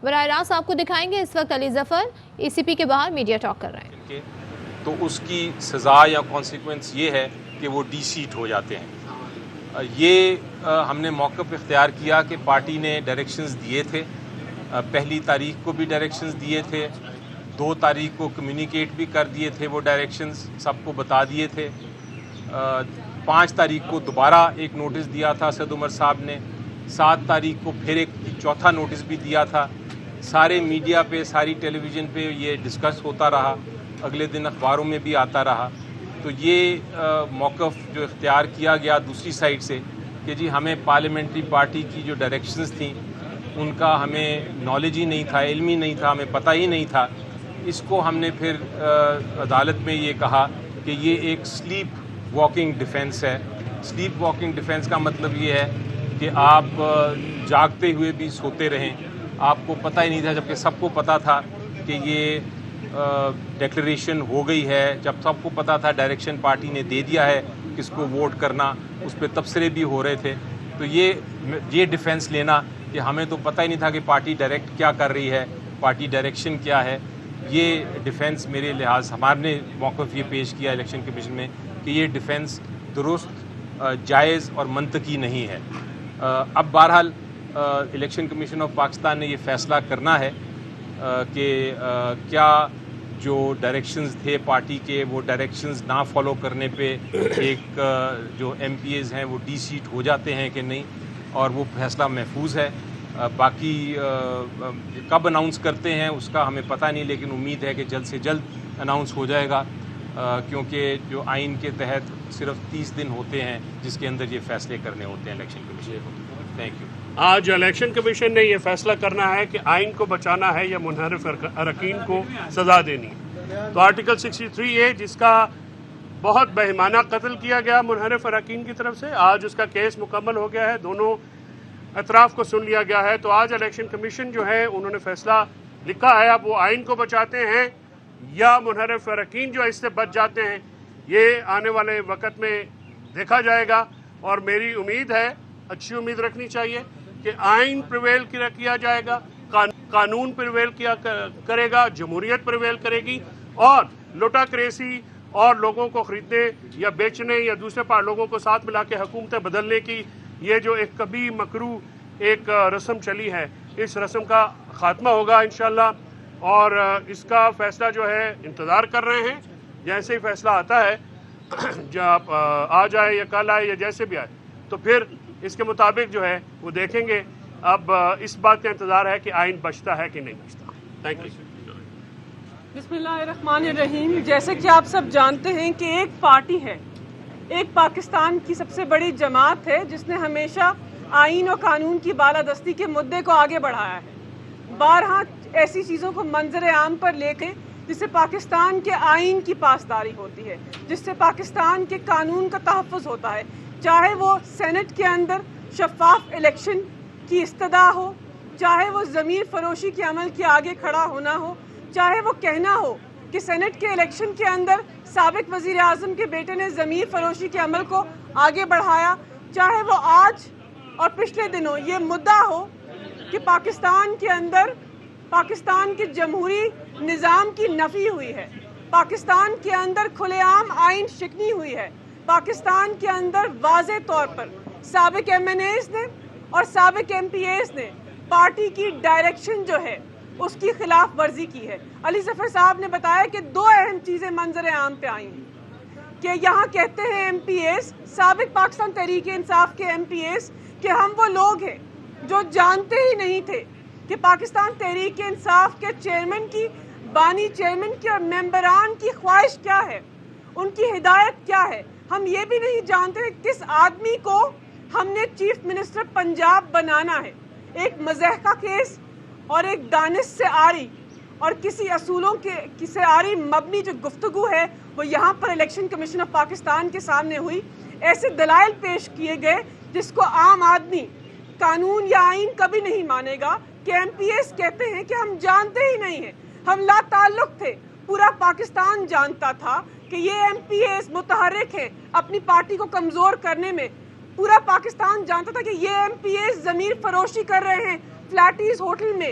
براہ راست آپ کو دکھائیں گے. اس وقت علی ظفر ECP کے باہر میڈیا ٹاک کر رہے ہیں. تو اس کی سزا یا کانسیکوینس یہ ہے کہ وہ ڈی سیٹ ہو جاتے ہیں. یہ ہم نے موقف اختیار کیا کہ پارٹی نے ڈائریکشنز دیے تھے. 1 تاریخ کو بھی ڈائریکشنز دیے تھے, 2 تاریخ کو کمیونیکیٹ بھی کر دیے تھے, وہ ڈائریکشنز سب کو بتا دیے تھے. 5 تاریخ کو دوبارہ ایک نوٹس دیا تھا اسد عمر صاحب نے. 7 تاریخ کو پھر ایک چوتھا نوٹس بھی دیا تھا. سارے میڈیا پہ, ساری ٹیلی ویژن پہ یہ ڈسکس ہوتا رہا, اگلے دن اخباروں میں بھی آتا رہا. تو یہ موقف جو اختیار کیا گیا دوسری سائڈ سے کہ جی ہمیں پارلیمنٹری پارٹی کی جو ڈائریکشنز تھیں ان کا ہمیں نالج ہی نہیں تھا, علم ہی نہیں تھا, ہمیں پتہ ہی نہیں تھا. اس کو ہم نے پھر عدالت میں یہ کہا کہ یہ ایک سلیپ واکنگ ڈیفینس ہے. سلیپ واکنگ ڈیفینس کا مطلب یہ ہے کہ آپ جاگتے ہوئے بھی سوتے رہیں, آپ کو پتہ ہی نہیں تھا, جبکہ سب کو پتہ تھا کہ یہ ڈکلیریشن ہو گئی ہے. جب سب کو پتہ تھا ڈائریکشن پارٹی نے دے دیا ہے کس کو ووٹ کرنا, اس پہ تبصرے بھی ہو رہے تھے. تو یہ ڈیفینس لینا کہ ہمیں تو پتہ ہی نہیں تھا کہ پارٹی ڈائریکٹ کیا کر رہی ہے, پارٹی ڈائریکشن کیا ہے, یہ ڈیفینس میرے لحاظ ہمارے نے موقف یہ پیش کیا الیکشن کمیشن میں کہ یہ ڈیفینس درست, جائز اور منطقی نہیں ہے. اب بہرحال الیکشن کمیشن آف پاکستان نے یہ فیصلہ کرنا ہے کہ کیا جو ڈائریکشنز تھے پارٹی کے وہ ڈائریکشنز نہ فالو کرنے پہ ایک جو ایم پی ایز ہیں وہ ڈی سیٹ ہو جاتے ہیں کہ نہیں, اور وہ فیصلہ محفوظ ہے. باقی کب اناؤنس کرتے ہیں اس کا ہمیں پتہ نہیں, لیکن امید ہے کہ جلد سے جلد اناؤنس ہو جائے گا, کیونکہ جو آئین کے تحت صرف 30 دن ہوتے ہیں جس کے اندر یہ فیصلے کرنے ہوتے ہیں الیکشن کمیشن کو. Thank you. آج الیکشن کمیشن نے یہ فیصلہ کرنا ہے کہ آئین کو بچانا ہے یا منحرف اراکین کو سزا دینی ہے. تو آرٹیکل 63A جس کا بہت بہیمانہ قتل کیا گیا منحرف اراکین کی طرف سے, آج اس کا کیس مکمل ہو گیا ہے, دونوں اطراف کو سن لیا گیا ہے. تو آج الیکشن کمیشن جو ہے انہوں نے فیصلہ لکھا ہے, اب وہ آئین کو بچاتے ہیں یا منحرف اراکین جو اس سے بچ جاتے ہیں, یہ آنے والے وقت میں دیکھا جائے گا. اور میری امید ہے, اچھی امید رکھنی چاہیے کہ آئین پریویل کیا جائے گا, قانون پریویل کرے گا, جمہوریت پریویل کرے گی, اور لوٹا کریسی اور لوگوں کو خریدنے یا بیچنے یا دوسرے لوگوں کو ساتھ ملا کے حکومتیں بدلنے کی یہ جو ایک کبھی مکرو ایک رسم چلی ہے, اس رسم کا خاتمہ ہوگا انشاءاللہ. اور اس کا فیصلہ جو ہے انتظار کر رہے ہیں, جیسے ہی فیصلہ آتا ہے جب آ جائے یا کل آئے یا جیسے بھی آئے تو پھر اس کے مطابق جو ہے وہ دیکھیں گے. اب اس بات کا انتظار ہے کہ آئین بچتا ہے کہ نہیں بچتا. Thank you. بسم اللہ الرحمن الرحیم. جیسے کہ آپ سب جانتے ہیں کہ ایک پارٹی ہے, ایک پاکستان کی سب سے بڑی جماعت ہے جس نے ہمیشہ آئین اور قانون کی بالادستی کے مدعے کو آگے بڑھایا ہے. بارہا ایسی چیزوں کو منظر عام پر لے کے جس سے پاکستان کے آئین کی پاسداری ہوتی ہے, جس سے پاکستان کے قانون کا تحفظ ہوتا ہے, چاہے وہ سینٹ کے اندر شفاف الیکشن کی استدعا ہو, چاہے وہ ضمیر فروشی کے عمل کے آگے کھڑا ہونا ہو, چاہے وہ کہنا ہو کہ سینٹ کے الیکشن کے اندر سابق وزیر اعظم کے بیٹے نے ضمیر فروشی کے عمل کو آگے بڑھایا, چاہے وہ آج اور پچھلے دنوں یہ مدعا ہو کہ پاکستان کے اندر پاکستان کے جمہوری نظام کی نفی ہوئی ہے, پاکستان کے اندر کھلے عام آئین شکنی ہوئی ہے, پاکستان کے اندر واضح طور پر سابق ایم این ایز نے اور سابق ایم پی ایز نے پارٹی کی ڈائریکشن جو ہے اس کی خلاف ورزی کی ہے. علی ظفر صاحب نے بتایا کہ 2 اہم چیزیں منظر عام پہ آئی ہیں کہ یہاں کہتے ہیں ایم پی ایز, سابق پاکستان تحریک انصاف کے ایم پی ایز, کہ ہم وہ لوگ ہیں جو جانتے ہی نہیں تھے کہ پاکستان تحریک انصاف کے چیئرمین کی, بانی چیئرمین کی اور ممبران کی خواہش کیا ہے, ان کی ہدایت کیا ہے. ہم یہ بھی نہیں جانتے کس آدمی کو ہم نے چیف منسٹر پنجاب بنانا ہے. ایک مضحکہ کیس اور ایک دانش سے آری اور کسی اصولوں کے سے آری مبنی جو گفتگو ہے وہ یہاں پر الیکشن کمیشن آف پاکستان کے سامنے ہوئی. ایسے دلائل پیش کیے گئے جس کو عام آدمی قانون یا آئین کبھی نہیں مانے گا, کہ ایم پی ایس کہتے ہیں کہ ہم جانتے ہی نہیں ہیں, ہم لا تعلق تھے, پورا پاکستان جانتا تھا کہ یہ ایم پی ایس متحرک ہیں اپنی پارٹی کو کمزور کرنے میں, پورا پاکستان جانتا تھا کہ یہ ایم پی ایس ضمیر فروشی کر رہے ہیں فلیٹیز ہوٹل میں,